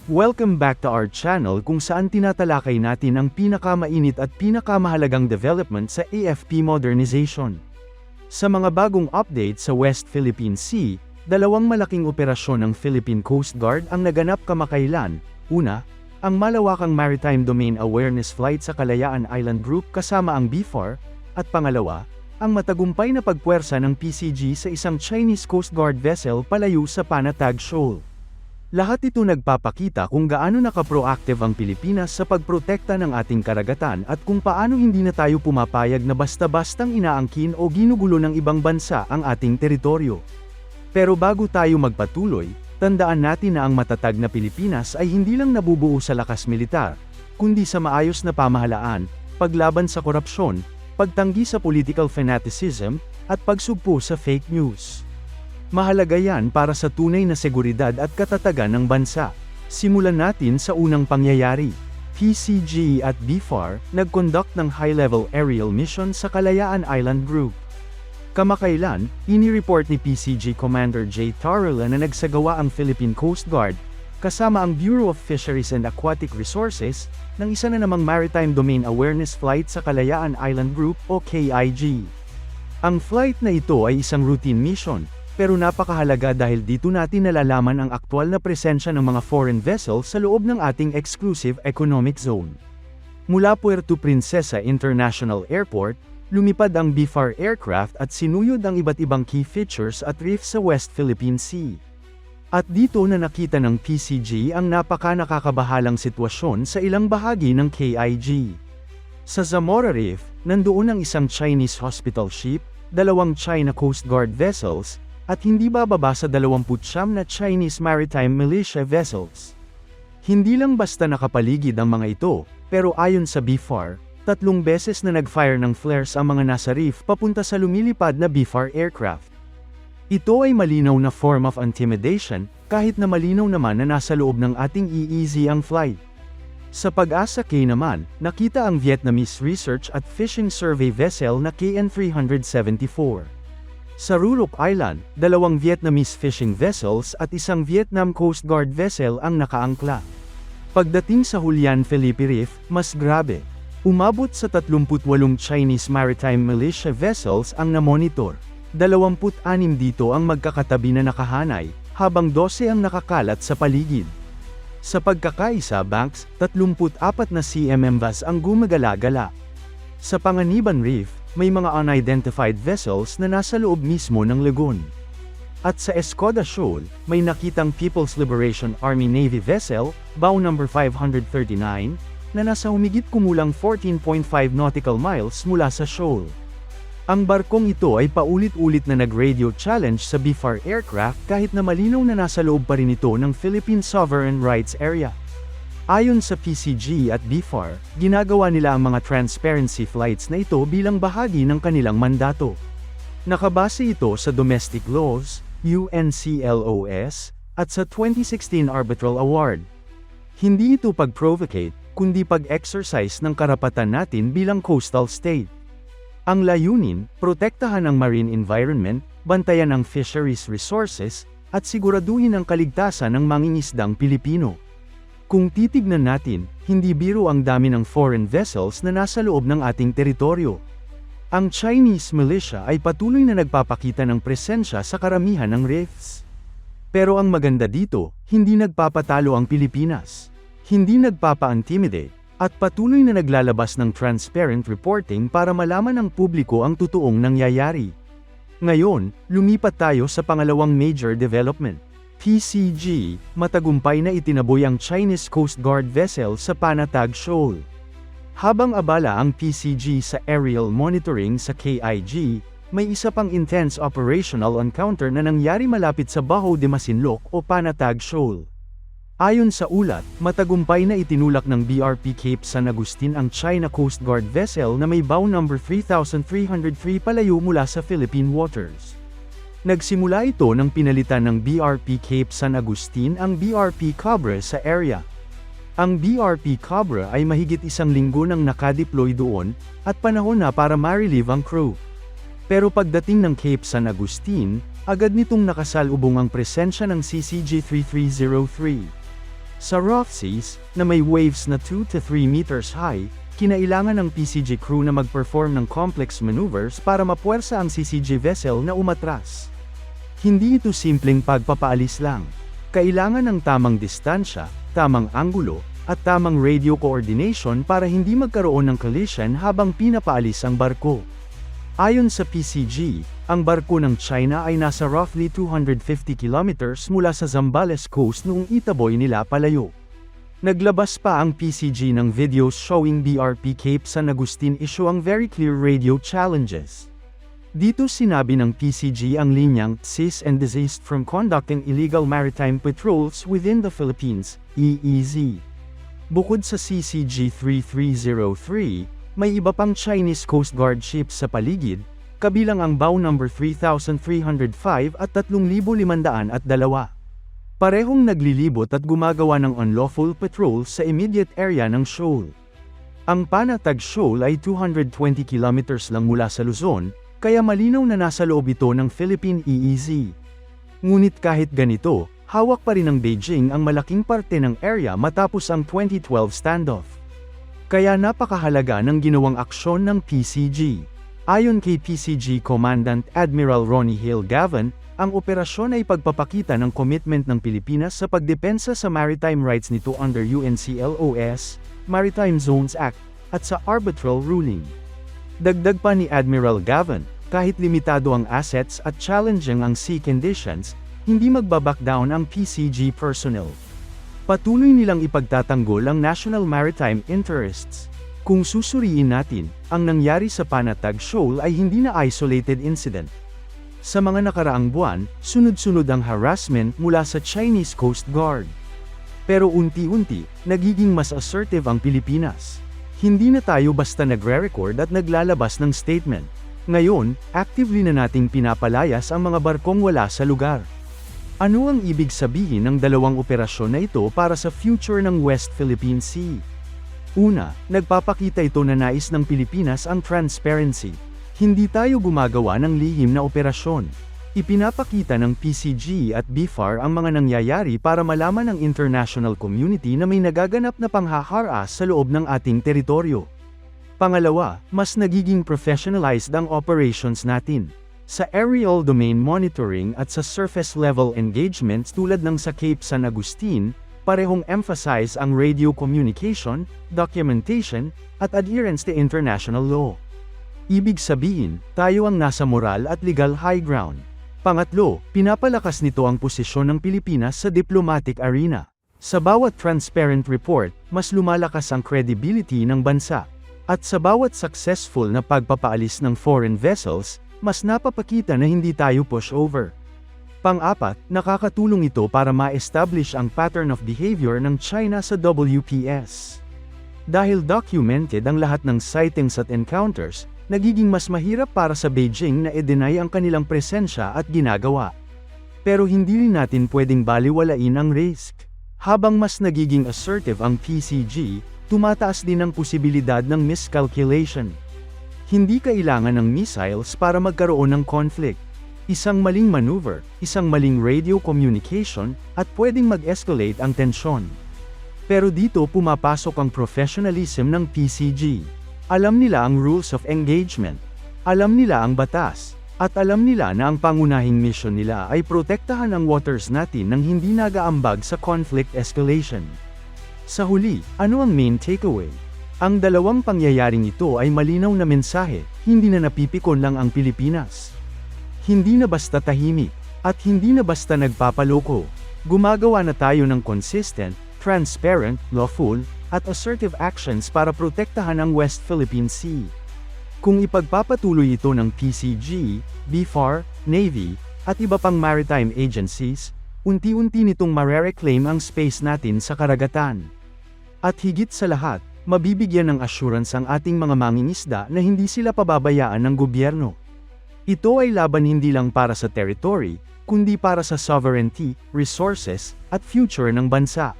Welcome back to our channel kung saan tinatalakay natin ang pinakamainit at pinakamahalagang development sa AFP modernization. Sa mga bagong update sa West Philippine Sea, dalawang malaking operasyon ng Philippine Coast Guard ang naganap kamakailan. Una, ang malawakang Maritime Domain Awareness Flight sa Kalayaan Island Group kasama ang BFAR, at pangalawa, ang matagumpay na pagpuwersa ng PCG sa isang Chinese Coast Guard vessel palayo sa Panatag Shoal. Lahat ito nagpapakita kung gaano naka-proactive ang Pilipinas sa pagprotekta ng ating karagatan at kung paano hindi na tayo pumapayag na basta-bastang inaangkin o ginugulo ng ibang bansa ang ating teritoryo. Pero bago tayo magpatuloy, tandaan natin na ang matatag na Pilipinas ay hindi lang nabubuo sa lakas militar, kundi sa maayos na pamahalaan, paglaban sa korupsyon, pagtanggi sa political fanaticism, at pagsugpo sa fake news. Mahalaga yan para sa tunay na seguridad at katatagan ng bansa. Simulan natin sa unang pangyayari. PCG at BFAR nag-conduct ng high-level aerial mission sa Kalayaan Island Group. Kamakailan, inireport ni PCG Commander J. Tarula na nagsagawa ang Philippine Coast Guard, kasama ang Bureau of Fisheries and Aquatic Resources, ng isa na namang Maritime Domain Awareness Flight sa Kalayaan Island Group o KIG. Ang flight na ito ay isang routine mission, pero napakahalaga dahil dito natin nalalaman ang aktwal na presensya ng mga foreign vessels sa loob ng ating exclusive economic zone. Mula Puerto Princesa International Airport, lumipad ang BFAR aircraft at sinuyod ang iba't ibang key features at reefs sa West Philippine Sea. At dito na nakita ng PCG ang napaka-nakakabahalang sitwasyon sa ilang bahagi ng KIG. Sa Zamora Reef, nandoon ang isang Chinese hospital ship, dalawang China Coast Guard vessels, at hindi bababa sa 29 na Chinese Maritime Militia vessels. Hindi lang basta nakapaligid ang mga ito, pero ayon sa BFAR, 3 beses na nag-fire ng flares ang mga nasa reef papunta sa lumilipad na BFAR aircraft. Ito ay malinaw na form of intimidation, kahit na malinaw naman na nasa loob ng ating EEZ ang flight. Sa Pag-asa K naman, nakita ang Vietnamese Research at Fishing Survey vessel na KN-374. Sa Rurok Island, 2 Vietnamese fishing vessels at isang Vietnam Coast Guard vessel ang nakaangkla. Pagdating sa Julian Felipe Reef, mas grabe. Umabot sa 38 Chinese Maritime Militia vessels ang namonitor. 26 dito ang magkakatabi na nakahanay, habang 12 ang nakakalat sa paligid. Sa pagkakaisa banks, 34 na CMMVAs ang gumagala-gala. Sa Panganiban Reef, may mga unidentified vessels na nasa loob mismo ng lagoon. At sa Escoda Shoal, may nakitang People's Liberation Army Navy vessel, BAU No. 539, na nasa humigit kumulang 14.5 nautical miles mula sa shoal. Ang barkong ito ay paulit-ulit na nag-radio challenge sa BFAR aircraft kahit na malinaw na nasa loob pa rin ito ng Philippine Sovereign Rights Area. Ayon sa PCG at BFAR, ginagawa nila ang mga transparency flights na ito bilang bahagi ng kanilang mandato. Nakabase ito sa domestic laws, UNCLOS, at sa 2016 Arbitral Award. Hindi ito pag-provocate, kundi pag-exercise ng karapatan natin bilang coastal state. Ang layunin, protektahan ang marine environment, bantayan ang fisheries resources, at siguraduhin ang kaligtasan ng mangingisdang Pilipino. Kung titignan natin, hindi biro ang dami ng foreign vessels na nasa loob ng ating teritoryo. Ang Chinese militia ay patuloy na nagpapakita ng presensya sa karamihan ng reefs. Pero ang maganda dito, hindi nagpapatalo ang Pilipinas. Hindi nagpapa-intimidate, at patuloy na naglalabas ng transparent reporting para malaman ng publiko ang totoong nangyayari. Ngayon, lumipat tayo sa pangalawang major development. PCG, matagumpay na itinaboy ang Chinese Coast Guard vessel sa Panatag Shoal. Habang abala ang PCG sa aerial monitoring sa KIG, may isa pang intense operational encounter na nangyari malapit sa Baho de Masinloc o Panatag Shoal. Ayon sa ulat, matagumpay na itinulak ng BRP Cape San Agustin ang China Coast Guard vessel na may BAU No. 3303 palayo mula sa Philippine waters. Nagsimula ito nang pinalitan ng BRP Cape San Agustin ang BRP Cobra sa area. Ang BRP Cobra ay mahigit 1 linggo nang nakadeploy doon, at panahon na para ma-relieve ang crew. Pero pagdating ng Cape San Agustin, agad nitong nakasalubong ang presensya ng CCG-3303. Sa rough seas, na may waves na 2 to 3 meters high, kinailangan ng PCG crew na mag-perform ng complex maneuvers para mapuwersa ang CCG vessel na umatras. Hindi ito simpleng pagpapaalis lang. Kailangan ng tamang distansya, tamang anggulo, at tamang radio coordination para hindi magkaroon ng collision habang pinapaalis ang barko. Ayon sa PCG, ang barko ng China ay nasa roughly 250 kilometers mula sa Zambales coast noong itaboy nila palayo. Naglabas pa ang PCG ng videos showing BRP Cape San Agustin issuing very clear radio challenges. Dito sinabi ng PCG ang linyang cease and desist from conducting illegal maritime patrols within the Philippines, EEZ. Bukod sa CCG 3303, may iba pang Chinese Coast Guard ships sa paligid, kabilang ang BAU No. 3305 at 3502. Parehong naglilibot at gumagawa ng unlawful patrol sa immediate area ng shoal. Ang Panatag Shoal ay 220 kilometers lang mula sa Luzon, kaya malinaw na nasa loob ito ng Philippine EEZ. Ngunit kahit ganito, hawak pa rin ng Beijing ang malaking parte ng area matapos ang 2012 standoff. Kaya napakahalaga ng ginawang aksyon ng PCG. Ayon kay PCG Commandant Admiral Ronnie Hale Gavin, ang operasyon ay pagpapakita ng commitment ng Pilipinas sa pagdepensa sa maritime rights nito under UNCLOS, Maritime Zones Act, at sa arbitral ruling. Dagdag pa ni Admiral Gavin, kahit limitado ang assets at challenging ang sea conditions, hindi magbaback down ang PCG personnel. Patuloy nilang ipagtatanggol ang national maritime interests. Kung susuriin natin, ang nangyari sa Panatag Shoal ay hindi na isolated incident. Sa mga nakaraang buwan, sunod-sunod ang harassment mula sa Chinese Coast Guard. Pero unti-unti, nagiging mas assertive ang Pilipinas. Hindi na tayo basta nagre-record at naglalabas ng statement. Ngayon, actively na nating pinapalayas ang mga barkong wala sa lugar. Ano ang ibig sabihin ng dalawang operasyon na ito para sa future ng West Philippine Sea? Una, nagpapakita ito na nais ng Pilipinas ang transparency. Hindi tayo gumagawa ng lihim na operasyon. Ipinapakita ng PCG at BFAR ang mga nangyayari para malaman ng international community na may nagaganap na panghaharas sa loob ng ating teritoryo. Pangalawa, mas nagiging professionalized ang operations natin. Sa aerial domain monitoring at sa surface-level engagements tulad ng sa Cape San Agustin, parehong emphasize ang radio communication, documentation, at adherence to international law. Ibig sabihin, tayo ang nasa moral at legal high ground. Pangatlo, pinapalakas nito ang posisyon ng Pilipinas sa diplomatic arena. Sa bawat transparent report, mas lumalakas ang credibility ng bansa. At sa bawat successful na pagpapaalis ng foreign vessels, mas napapakita na hindi tayo pushover. Pang-apat, nakakatulong ito para ma-establish ang pattern of behavior ng China sa WPS. Dahil documented ang lahat ng sightings at encounters, nagiging mas mahirap para sa Beijing na i-deny ang kanilang presensya at ginagawa. Pero hindi rin natin pwedeng baliwalain ang risk. Habang mas nagiging assertive ang PCG, tumataas din ang posibilidad ng miscalculation. Hindi kailangan ng missiles para magkaroon ng conflict. Isang maling maneuver, isang maling radio communication, at pwedeng mag-escalate ang tensyon. Pero dito pumapasok ang professionalism ng PCG. Alam nila ang rules of engagement. Alam nila ang batas. At alam nila na ang pangunahing mission nila ay protektahan ang waters natin nang hindi nagaambag sa conflict escalation. Sa huli, ano ang main takeaway? Ang dalawang pangyayaring ito ay malinaw na mensahe, hindi na napipikon lang ang Pilipinas. Hindi na basta tahimik, at hindi na basta nagpapaloko. Gumagawa na tayo ng consistent, transparent, lawful, at assertive actions para protektahan ang West Philippine Sea. Kung ipagpapatuloy ito ng PCG, BFAR, Navy, at iba pang maritime agencies, unti-unti nitong marereclaim ang space natin sa karagatan. At higit sa lahat, mabibigyan ng assurance ang ating mga mangingisda na hindi sila pababayaan ng gobyerno. Ito ay laban hindi lang para sa territory, kundi para sa sovereignty, resources, at future ng bansa.